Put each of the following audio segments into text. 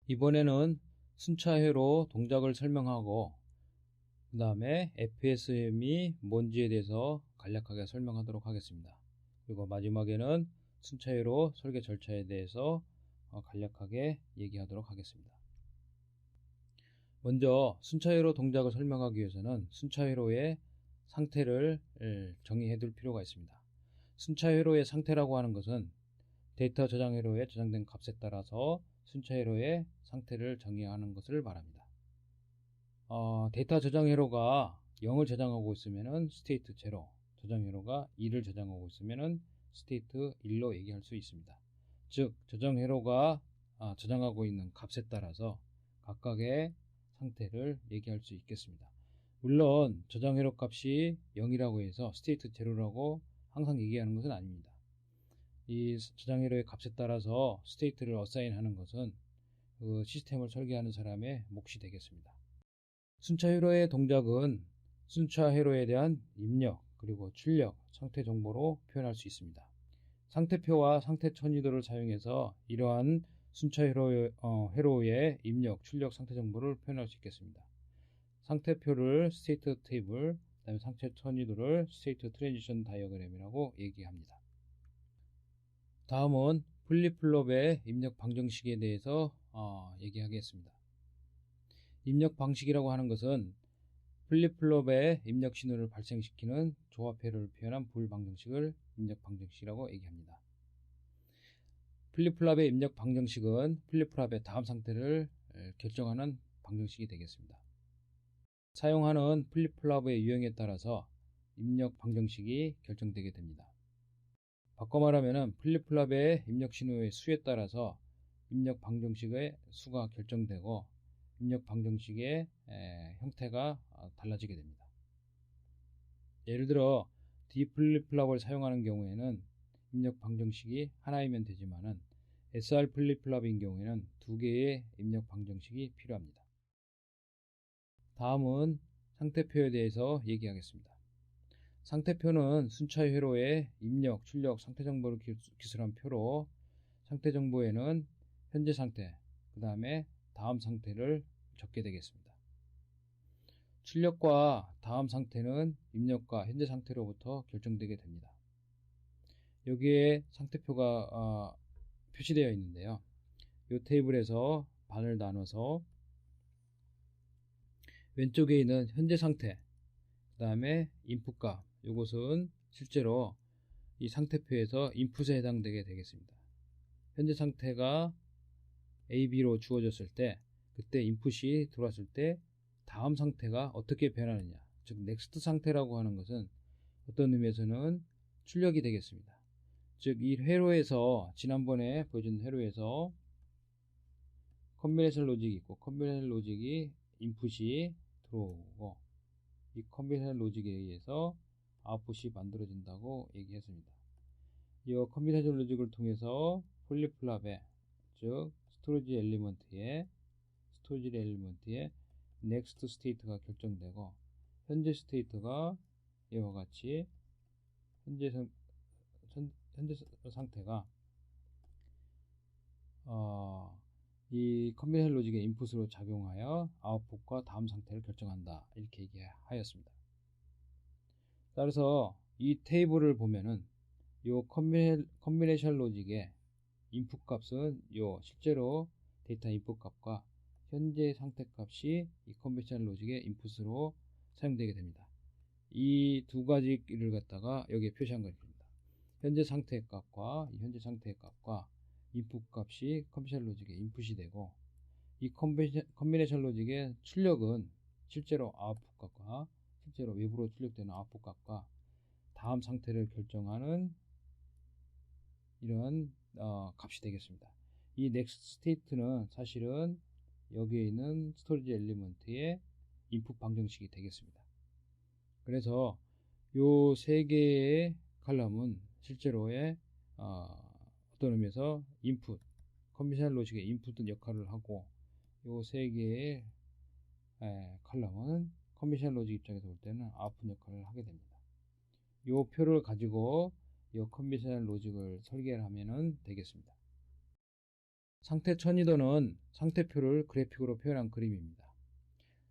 이번에는 순차회로 동작을 설명하고 그 다음에 FSM이 뭔지에 대해서 간략하게 설명하도록 하겠습니다. 그리고 마지막에는 순차회로 설계 절차에 대해서 간략하게 얘기하도록 하겠습니다. 먼저 순차회로 동작을 설명하기 위해서는 순차회로의 상태를 정의해 둘 필요가 있습니다. 순차회로의 상태라고 하는 것은 데이터 저장 회로에 저장된 값에 따라서 순차회로의 상태를 정의하는 것을 말합니다. 데이터 저장 회로가 0을 저장하고 있으면 스테이트 0, 저장 회로가 2를 저장하고 있으면 스테이트 1로 얘기할 수 있습니다. 즉 저장 회로가 저장하고 있는 값에 따라서 각각의 상태를 얘기할 수 있겠습니다. 물론 저장 회로 값이 0이라고 해서 스테이트 0라고 항상 얘기하는 것은 아닙니다. 이 저장 회로의 값에 따라서 스테이트를 어사인하는 것은 그 시스템을 설계하는 사람의 몫이 되겠습니다. 순차 회로의 동작은 순차 회로에 대한 입력 그리고 출력, 상태 정보로 표현할 수 있습니다. 상태표와 상태 천유도를 사용해서 이러한 순차 회로의 입력, 출력, 상태 정보를 표현할 수 있겠습니다. 상태표를 스테이트 테이블, 그다음에 상태 천유도를 스테이트 트랜지션 다이어그램이라고 얘기합니다. 다음은 플립플롭의 입력 방정식에 대해서 얘기하겠습니다. 입력 방식이라고 하는 것은 플립플롭의 입력 신호를 발생시키는 조합회로를 표현한 불 방정식을 입력 방정식이라고 얘기합니다. 플립플롭의 입력 방정식은 플립플롭의 다음 상태를 결정하는 방정식이 되겠습니다. 사용하는 플립플롭의 유형에 따라서 입력 방정식이 결정되게 됩니다. 바꿔 말하면 플립플롭의 입력 신호의 수에 따라서 입력 방정식의 수가 결정되고 입력 방정식의 형태가 달라지게 됩니다. 예를 들어 D 플립플롭을 사용하는 경우에는 입력 방정식이 하나이면 되지만은 SR 플립플롭인 경우에는 두 개의 입력 방정식이 필요합니다. 다음은 상태표에 대해서 얘기하겠습니다. 상태표는 순차 회로의 입력, 출력, 상태 정보를 기술한 표로 상태 정보에는 현재 상태, 그 다음에 다음 상태를 적게 되겠습니다. 출력과 다음 상태는 입력과 현재 상태로부터 결정되게 됩니다. 여기에 상태표가 표시되어 있는데요. 이 테이블에서 반을 나눠서 왼쪽에 있는 현재 상태, 그 다음에 인풋값, 이것은 실제로 이 상태표에서 인풋에 해당되게 되겠습니다. 현재 상태가 AB로 주어졌을 때 그때 인풋이 들어왔을 때 다음 상태가 어떻게 변하느냐, 즉 넥스트 상태라고 하는 것은 어떤 의미에서는 출력이 되겠습니다. 즉 이 회로에서 지난번에 보여준 회로에서 컨비네이션 로직이 있고 컨비네이션 로직이 인풋이 들어오고 이 컨비네이션 로직에 의해서 아웃풋이 만들어진다고 얘기했습니다. 이 컨비네이션 로직을 통해서 플립플롭의 즉 스토리지 엘리먼트의 넥스트 스테이트가 결정되고 현재 스테이트가 이와 같이 현재 상태가 이 컨비네이션 로직의 인풋으로 작용하여 아웃풋과 다음 상태를 결정한다, 이렇게 얘기하였습니다. 따라서 이 테이블을 보면은 이 컨비네이션 로직의 인풋 값은 실제로 데이터 인풋 값과 현재 상태 값이 이 컨비네이션 로직의 인풋으로 사용되게 됩니다. 이 두 가지를 갖다가 여기에 표시한 것입니다. 현재 상태의 값과 이 현재 상태의 값과 인풋 값이 컨비네이션 로직의 인풋이 되고 이 컨비네이션 로직의 출력은 실제로 아웃풋 값과 실제로 외부로 출력되는 아웃풋 값과 다음 상태를 결정하는 이런 값이 되겠습니다. 이 next state는 사실은 여기에 있는 스토리지 엘리먼트의 인풋 방정식이 되겠습니다. 그래서 요 세 개의 칼럼은 실제로의 어떤 의미에서 인풋, 컨비네이션 로직의 인풋 역할을 하고 요 세 개의 칼럼은 컨비네이션 로직 입장에서 볼 때는 아웃풋 역할을 하게 됩니다. 요 표를 가지고 이 컨비네이션 로직을 설계를 하면 되겠습니다. 상태 천이도는 상태표를 그래픽으로 표현한 그림입니다.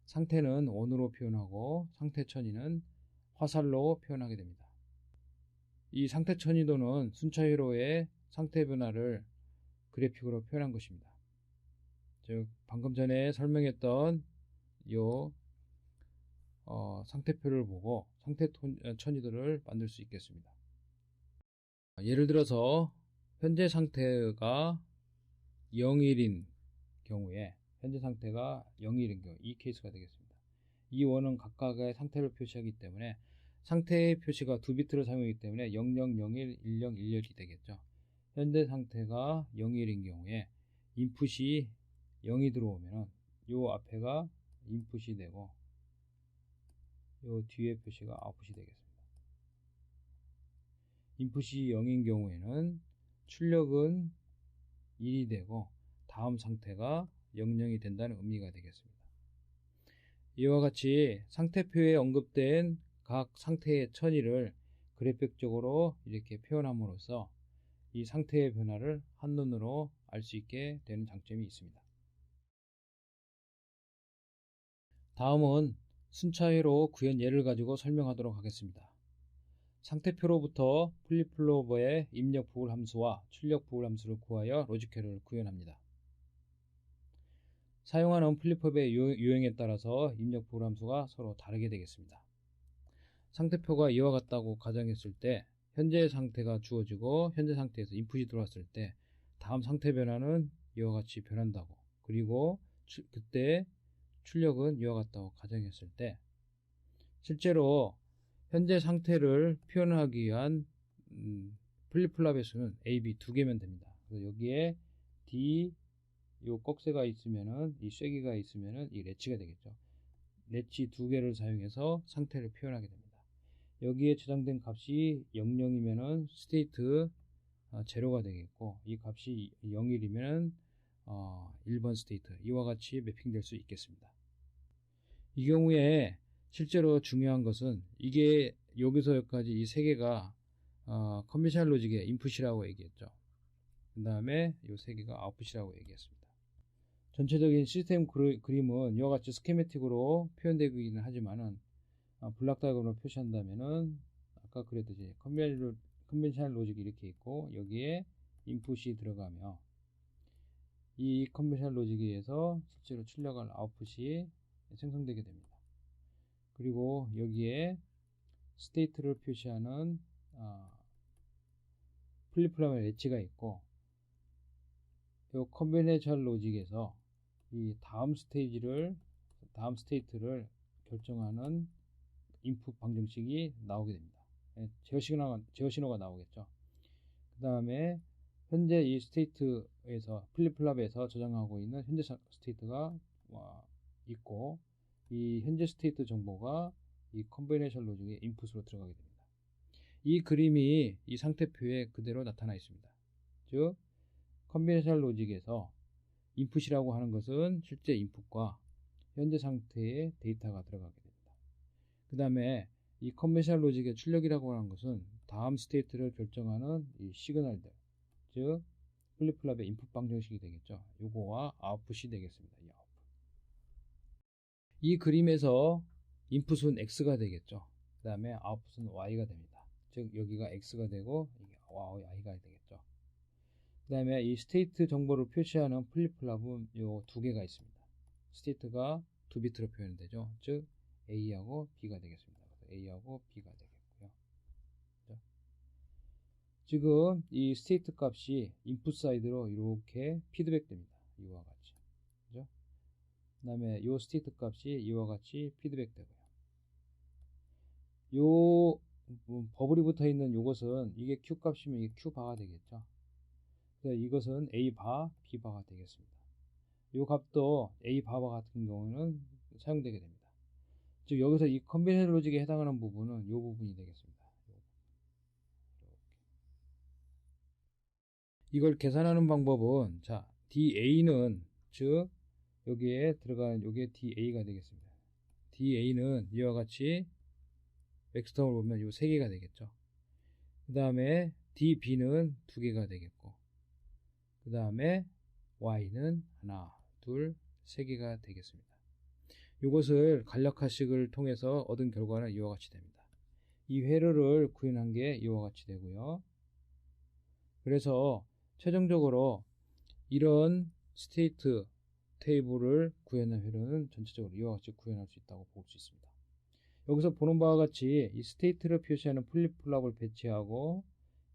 상태는 원으로 표현하고 상태 천이는 화살로 표현하게 됩니다. 이 상태 천이도는 순차회로의 상태 변화를 그래픽으로 표현한 것입니다. 즉 방금 전에 설명했던 요 상태표를 보고 상태 천이도를 만들 수 있겠습니다. 예를 들어서 현재 상태가 0일인 경우에 현재 상태가 0일인 경우 이 케이스가 되겠습니다. 이 원은 각각의 상태를 표시하기 때문에 상태의 표시가 2비트를 사용하기 때문에 0001, 1011이 되겠죠. 현재 상태가 0일인 경우에 인풋이 0이 들어오면 요 앞에가 인풋이 되고 요 뒤에 표시가 아웃풋이 되겠습니다. 인풋이 0인 경우에는 출력은 1이 되고 다음 상태가 00이 된다는 의미가 되겠습니다. 이와 같이 상태표에 언급된 각 상태의 천이를 그래픽적으로 이렇게 표현함으로써 이 상태의 변화를 한눈으로 알 수 있게 되는 장점이 있습니다. 다음은 순차회로 구현 예를 가지고 설명하도록 하겠습니다. 상태표로부터 플립플로버의 입력 부울 함수와 출력 부울 함수를 구하여 로직회로를 구현합니다. 사용하는 플립플로버의 유형에 따라서 입력 부울 함수가 서로 다르게 되겠습니다. 상태표가 이와 같다고 가정했을 때 현재 상태가 주어지고 현재 상태에서 인풋이 들어왔을 때 다음 상태 변화는 이와 같이 변한다고, 그리고 그때 출력은 이와 같다고 가정했을 때 실제로 현재 상태를 표현하기 위한 플립플랍의 수는 A, B 두 개면 됩니다. 그래서 여기에 D 요 꺽쇠가 있으면은 이 쐐기가 있으면은 이 레치가 되겠죠. 레치 두 개를 사용해서 상태를 표현하게 됩니다. 여기에 저장된 값이 00이면은 스테이트 0가 되겠고 이 값이 01이면은 1번 스테이트 이와 같이 매핑될 수 있겠습니다. 이 경우에 실제로 중요한 것은 이게 여기서 여기까지 이 세 개가 컨벤셔널 로직의 인풋이라고 얘기했죠. 그 다음에 이 세 개가 아웃풋이라고 얘기했습니다. 전체적인 시스템 그림은 이와 같이 스케매틱으로 표현되기는 하지만은 블락 다이어그램으로 표시한다면은 아까 그랬듯이 컨벤셔널 로직이 이렇게 있고 여기에 인풋이 들어가며 이 컨벤셔널 로직에 의해서 실제로 출력할 아웃풋이 생성되게 됩니다. 그리고 여기에 스테이트를 표시하는 플립플랍의 엣지가 있고 이 컨벤셔널 로직에서 이 다음 스테이트를 결정하는 인풋 방정식이 나오게 됩니다. 제어 신호가 나오겠죠. 그 다음에 현재 이 스테이트에서 플립플랍에서 저장하고 있는 현재 스테이트가 있고 이 현재 스테이트 정보가 이 컨벤셔널 로직의 인풋으로 들어가게 됩니다. 이 그림이 이 상태표에 그대로 나타나 있습니다. 즉 컨벤셔널 로직에서 인풋이라고 하는 것은 실제 인풋과 현재 상태의 데이터가 들어가게 됩니다. 그 다음에 이 컨벤셔널 로직의 출력이라고 하는 것은 다음 스테이트를 결정하는 이 시그널들, 즉 플립플랍의 인풋 방정식이 되겠죠. 요거와 아웃풋이 되겠습니다. 이 그림에서 인풋은 X가 되겠죠. 그 다음에 아웃풋은 Y가 됩니다. 즉 여기가 X가 되고 이게 Y가 되겠죠. 그 다음에 이 스테이트 정보를 표시하는 플립플랍은 요 두 개가 있습니다. 스테이트가 2비트로 표현되죠. 즉 A하고 B가 되겠습니다. 그래서 A하고 B가 되겠고요. 그렇죠? 지금 이 스테이트 값이 인풋 사이드로 이렇게 피드백 됩니다. 이와 같이. 그죠? 그 다음에 이 스테이트 값이 이와 같이 피드백 되고요. 요 버블이 붙어 있는 요것은 이게 Q 값이면 이게 Q 바가 되겠죠. 그래서 이것은 A 바, B 바가 되겠습니다. 요 값도 A 바 같은 경우는 사용되게 됩니다. 즉 여기서 이 컨벤셔널 로직에 해당하는 부분은 요 부분이 되겠습니다. 이걸 계산하는 방법은 자 DA는 즉 여기에 들어간 요게 DA가 되겠습니다. DA는 이와 같이 맥스텀을 보면 요 3개가 되겠죠. 그 다음에 DB는 2개가 되겠고 그 다음에 Y는 하나, 둘, 세 개가 되겠습니다. 이것을 간략화식을 통해서 얻은 결과는 이와 같이 됩니다. 이 회로를 구현한 게 이와 같이 되고요. 그래서 최종적으로 이런 스테이트 테이블을 구현한 회로는 전체적으로 이와 같이 구현할 수 있다고 볼 수 있습니다. 여기서 보는 바와 같이 이 스테이트를 표시하는 플립플랍을 배치하고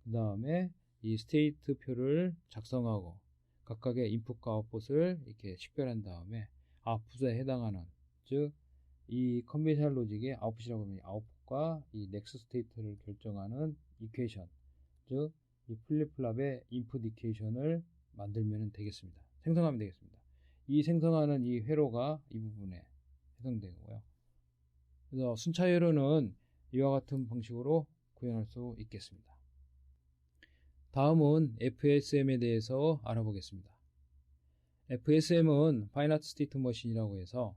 그 다음에 이 스테이트 표를 작성하고 각각의 인풋과 아웃풋을 이렇게 식별한 다음에 아웃풋에 해당하는, 즉 이 컨벤셔널 로직의 아웃풋이라고 하면 아웃풋과 이 넥스트 스테이트를 결정하는 이퀘이션, 즉 이 플립플랍의 인풋 이퀘이션을 만들면 되겠습니다. 생성하면 되겠습니다. 이 생성하는 이 회로가 이 부분에 해당되고요. 그래서 순차 회로는 이와 같은 방식으로 구현할 수 있겠습니다. 다음은 FSM에 대해서 알아보겠습니다. FSM은 파이나트 스테이트 머신이라고 해서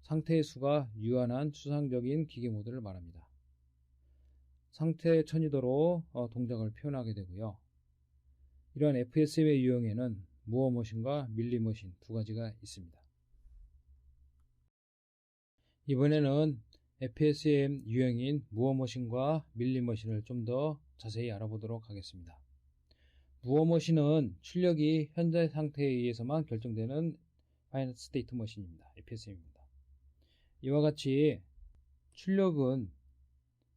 상태의 수가 유한한 추상적인 기계 모드를 말합니다. 상태 천이도로 동작을 표현하게 되고요. 이러한 FSM의 유형에는 무어 머신과 밀리 머신 두 가지가 있습니다. 이번에는 FSM 유형인 무어 머신과 밀리 머신을 좀 더 자세히 알아보도록 하겠습니다. 무어 머신은 출력이 현재 상태에 의해서만 결정되는 파이나트 스테이트 머신입니다. FSM입니다. 이와 같이 출력은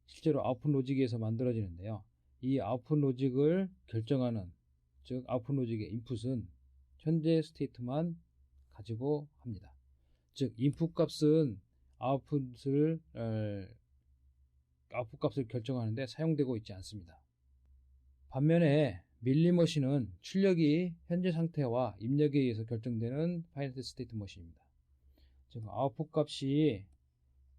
실제로 아웃풋 로직에서 만들어지는데요. 이 아웃풋 로직을 결정하는, 즉 아웃풋 로직의 인풋은 현재 스테이트만 가지고 합니다. 즉 인풋 값은 아웃풋 값을 결정하는데 사용되고 있지 않습니다. 반면에 밀리 머신은 출력이 현재 상태와 입력에 의해서 결정되는 파이나트 스테이트 머신입니다. 즉 아웃풋 값이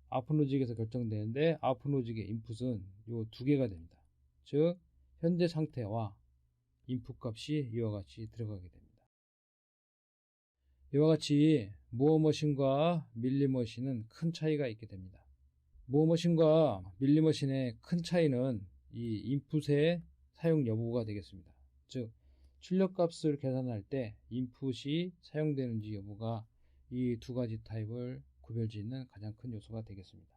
아웃풋 로직에서 결정되는데 아웃풋 로직의 인풋은 이 두 개가 됩니다. 즉 현재 상태와 인풋 값이 이와 같이 들어가게 됩니다. 이와 같이 무어 머신과 밀리 머신은 큰 차이가 있게 됩니다. 무어 머신과 밀리 머신의 큰 차이는 이 인풋의 사용 여부가 되겠습니다. 즉 출력 값을 계산할 때 인풋이 사용되는지 여부가 이 두 가지 타입을 구별짓는 가장 큰 요소가 되겠습니다.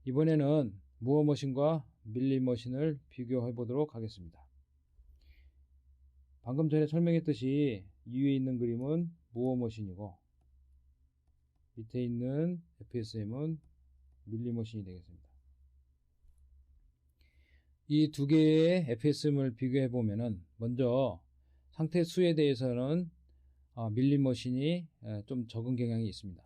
이번에는 무어 머신과 밀리 머신을 비교해 보도록 하겠습니다. 방금 전에 설명했듯이 위에 있는 그림은 무어 머신이고 밑에 있는 FSM은 밀리 머신이 되겠습니다. 이 두 개의 FSM을 비교해 보면은 먼저 상태 수에 대해서는 밀리 머신이 좀 적은 경향이 있습니다.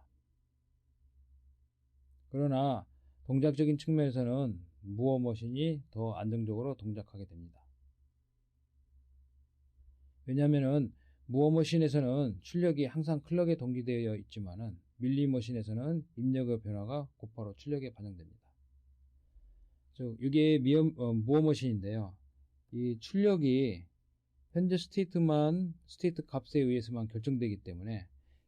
그러나 동작적인 측면에서는 무어 머신이 더 안정적으로 동작하게 됩니다. 왜냐하면 무어 머신에서는 출력이 항상 클럭에 동기되어 있지만은 밀리 머신에서는 입력의 변화가 곧바로 출력에 반영됩니다. 즉 이게 무어 머신인데요. 이 출력이 현재 스테이트 값에 의해서만 결정되기 때문에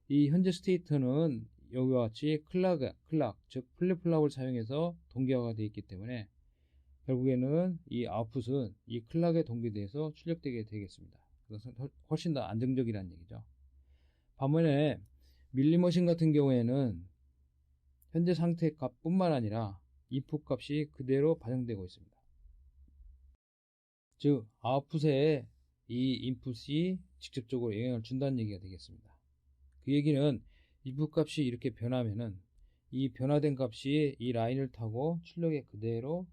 이 현재 스테이트는 여기와 같이 클락, 즉 플립플랍을 사용해서 동기화가 되어 있기 때문에 결국에는 이 아웃풋은 이 클락에 동기돼서 출력되게 되겠습니다. 그래서 훨씬 더 안정적이라는 얘기죠. 반면에 밀리머신 같은 경우에는 현재 상태 값뿐만 아니라 인풋 값이 그대로 반영되고 있습니다. 즉 아웃풋에 이 인풋이 직접적으로 영향을 준다는 얘기가 되겠습니다. 그 얘기는 인풋 값이 이렇게 변하면은 이 변화된 값이 이 라인을 타고 출력에 그대로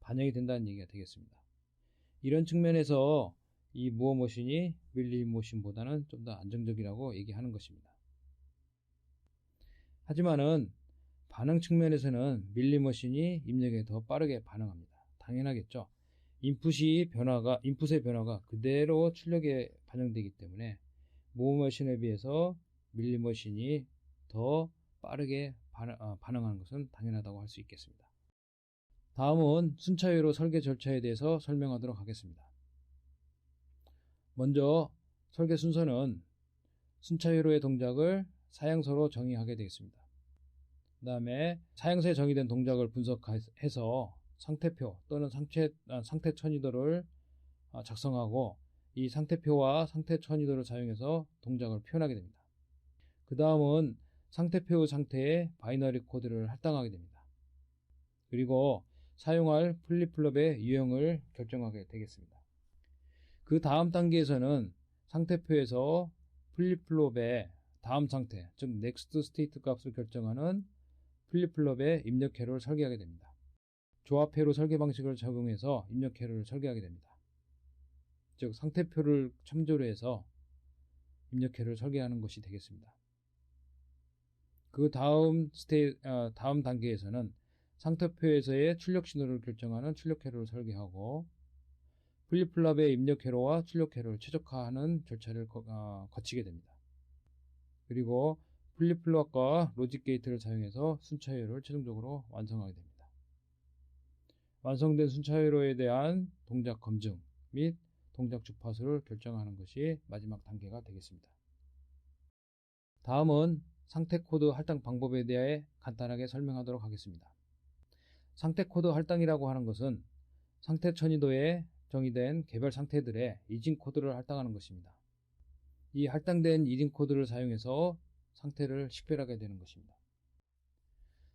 반영이 된다는 얘기가 되겠습니다. 이런 측면에서 이 무어 머신이 밀리 머신보다는 좀 더 안정적이라고 얘기하는 것입니다. 하지만은 반응 측면에서는 밀리 머신이 입력에 더 빠르게 반응합니다. 당연하겠죠. 인풋의 변화가 그대로 출력에 반영되기 때문에 무어 머신에 비해서 밀리 머신이 더 빠르게 반응하는 것은 당연하다고 할 수 있겠습니다. 다음은 순차회로 설계 절차에 대해서 설명하도록 하겠습니다. 먼저 설계 순서는 순차회로의 동작을 사양서로 정의하게 되겠습니다. 그 다음에 사양서에 정의된 동작을 분석해서 상태표 또는 상태 천이도를 작성하고 이 상태표와 상태 천이도를 사용해서 동작을 표현하게 됩니다. 그 다음은 상태표의 상태에 바이너리 코드를 할당하게 됩니다. 그리고 사용할 플립플롭의 유형을 결정하게 되겠습니다. 그 다음 단계에서는 상태표에서 플립플롭의 다음 상태, 즉 next state 값을 결정하는 플립플롭의 입력 회로를 설계하게 됩니다. 조합 회로 설계 방식을 적용해서 입력 회로를 설계하게 됩니다. 즉 상태표를 참조로 해서 입력 회로를 설계하는 것이 되겠습니다. 그 다음 다음 단계에서는 상태표에서의 출력 신호를 결정하는 출력 회로를 설계하고 플립플롭의 입력 회로와 출력 회로를 최적화하는 절차를 거치게 됩니다. 그리고 플립플롭과 로직 게이트를 사용해서 순차 회로를 최종적으로 완성하게 됩니다. 완성된 순차 회로에 대한 동작 검증 및 동작 주파수를 결정하는 것이 마지막 단계가 되겠습니다. 다음은 상태 코드 할당 방법에 대해 간단하게 설명하도록 하겠습니다. 상태 코드 할당이라고 하는 것은 상태 천이도에 정의된 개별 상태들의 이진 코드를 할당하는 것입니다. 이 할당된 이진 코드를 사용해서 상태를 식별하게 되는 것입니다.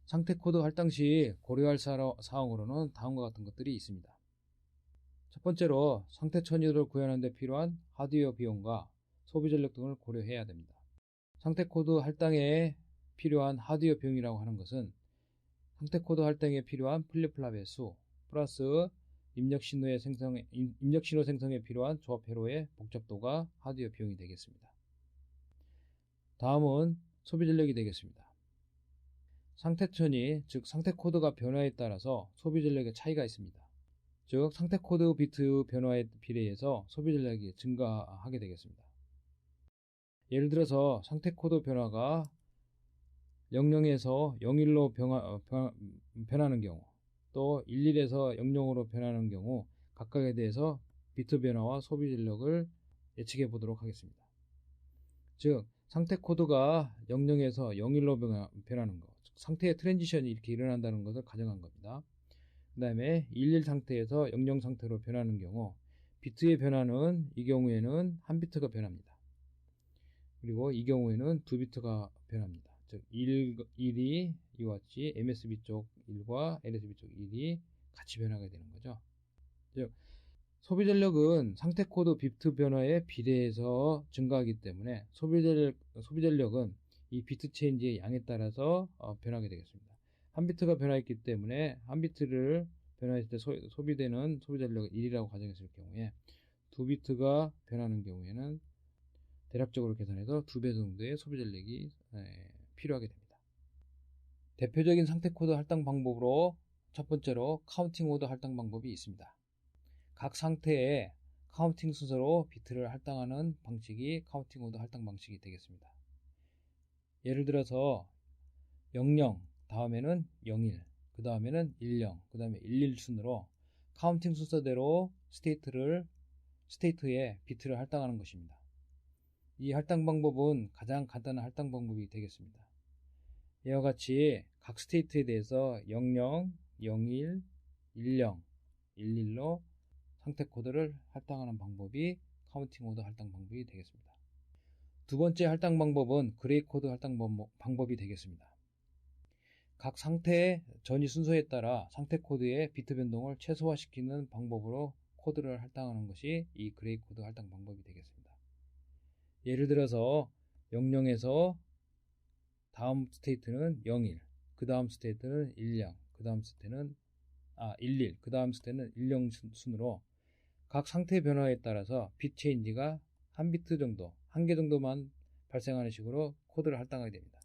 상태 코드 할당 시 고려할 사항으로는 다음과 같은 것들이 있습니다. 첫 번째로 상태 천이도를 구현하는 데 필요한 하드웨어 비용과 소비 전력 등을 고려해야 됩니다. 상태 코드 할당에 필요한 하드웨어 비용이라고 하는 것은 상태 코드 할당에 필요한 플립플롭의 수 플러스 입력 신호 생성에 필요한 조합 회로의 복잡도가 하드웨어 비용이 되겠습니다. 다음은 소비 전력이 되겠습니다. 상태 천이 즉 상태 코드가 변화에 따라서 소비 전력의 차이가 있습니다. 즉 상태 코드 비트 변화에 비례해서 소비 전력이 증가하게 되겠습니다. 예를 들어서 상태 코드 변화가 00에서 01로 변하는 경우 또 11에서 00으로 변하는 경우 각각에 대해서 비트 변화와 소비 전력을 예측해 보도록 하겠습니다. 즉 상태 코드가 00에서 01로 변하는 것, 즉 상태의 트랜지션이 이렇게 일어난다는 것을 가정한 겁니다. 그 다음에 11 상태에서 00 상태로 변하는 경우 비트의 변화는 이 경우에는 한 비트가 변합니다. 그리고 이 경우에는 두 비트가 변합니다. 즉 1이 이와 같이 MSB 쪽 1과 LSB 쪽 1이 같이 변하게 되는 거죠. 즉 소비 전력은 상태 코드 비트 변화에 비례해서 증가하기 때문에 소비 전력은 이 비트 체인지의 양에 따라서 변하게 되겠습니다. 한 비트가 변화했기 때문에 한 비트를 변화했을 때 소비되는 소비 전력을 1이라고 가정했을 경우에 두 비트가 변하는 경우에는 대략적으로 계산해서 2배 정도의 소비 전력이 필요하게 됩니다. 대표적인 상태 코드 할당 방법으로 첫 번째로 카운팅 오더 할당 방법이 있습니다. 각 상태에 카운팅 순서로 비트를 할당하는 방식이 카운팅 오더 할당 방식이 되겠습니다. 예를 들어서 00 다음에는 01 그 다음에는 10 그 다음에 11 순으로 카운팅 순서대로 스테이트에 비트를 할당하는 것입니다. 이 할당 방법은 가장 간단한 할당 방법이 되겠습니다. 이와 같이 각 스테이트에 대해서 00, 01, 10, 11로 상태 코드를 할당하는 방법이 카운팅 오더 할당 방법이 되겠습니다. 두 번째 할당 방법은 그레이 코드 할당 방법이 되겠습니다. 각 상태의 전이 순서에 따라 상태 코드의 비트 변동을 최소화시키는 방법으로 코드를 할당하는 것이 이 그레이 코드 할당 방법이 되겠습니다. 예를 들어서 00에서 다음 스테이트는 01, 그 다음 스테이트는 10, 그 다음 스테이트는 11, 그 다음 스테이트는 10 순으로 각 상태 변화에 따라서 빗 체인지가 한 비트 정도, 한 개 정도만 발생하는 식으로 코드를 할당하게 됩니다.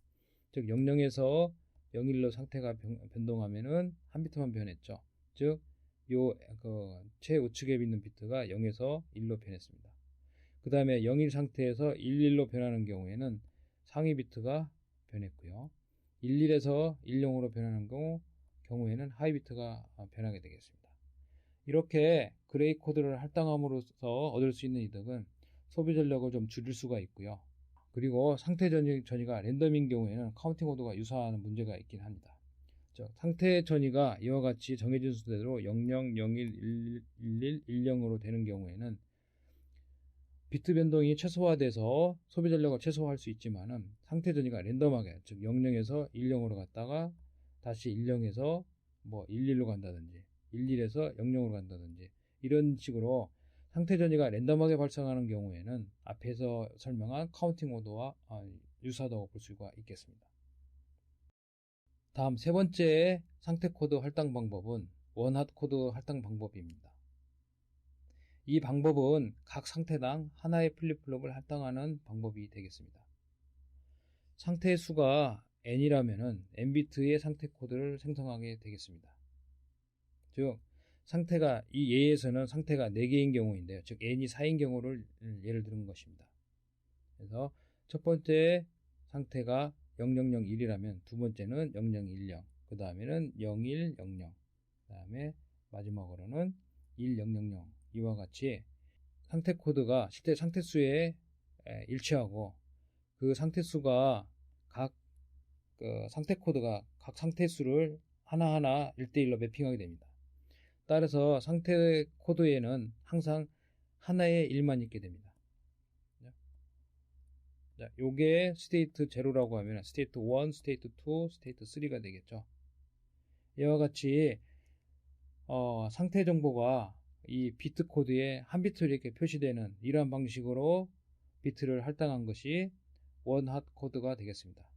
즉 00에서 01로 상태가 변동하면은 한 비트만 변했죠. 즉 최우측에 있는 비트가 0에서 1로 변했습니다. 그 다음에 01 상태에서 11로 변하는 경우에는 상위 비트가 변했고요. 11에서 10으로 변하는 경우에는 하위 비트가 변하게 되겠습니다. 이렇게 그레이 코드를 할당함으로써 얻을 수 있는 이득은 소비 전력을 좀 줄일 수가 있고요. 그리고 상태 전이가 랜덤인 경우에는 카운팅 오더가 유사한 문제가 있긴 합니다. 상태 전이가 이와 같이 정해진 순서대로 00, 01, 11, 10으로 되는 경우에는 비트 변동이 최소화돼서 소비 전력을 최소화할 수 있지만은 상태 전이가 랜덤하게, 즉 00에서 10으로 갔다가 다시 10에서 뭐 11로 간다든지 11에서 00으로 간다든지 이런 식으로 상태 전이가 랜덤하게 발생하는 경우에는 앞에서 설명한 카운팅 오더와 유사하다고 볼 수가 있겠습니다. 다음 세 번째 상태 코드 할당 방법은 원핫 코드 할당 방법입니다. 이 방법은 각 상태당 하나의 플립플롭을 할당하는 방법이 되겠습니다. 상태의 수가 n이라면 n비트의 상태 코드를 생성하게 되겠습니다. 즉 상태가 이 예에서는 상태가 4개인 경우인데요. 즉 n이 4인 경우를 예를 들은 것입니다. 그래서 첫 번째 상태가 0001이라면 두 번째는 0010, 그 다음에는 0100, 그 다음에 마지막으로는 1000. 이와 같이 상태 코드가 실제 상태수에 일치하고 그 상태수가 각 상태 코드가 각 상태수를 하나하나 1대1로 매핑하게 됩니다. 따라서 상태 코드에는 항상 하나의 1만 있게 됩니다. 자, 요게 스테이트 0라고 하면 스테이트 1, 스테이트 2, 스테이트 3가 되겠죠. 이와 같이 상태 정보가 이 비트 코드에 한 비트로 이렇게 표시되는 이러한 방식으로 비트를 할당한 것이 원핫 코드가 되겠습니다.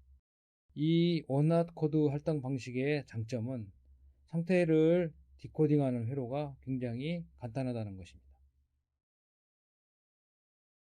이 원핫 코드 할당 방식의 장점은 상태를 디코딩하는 회로가 굉장히 간단하다는 것입니다.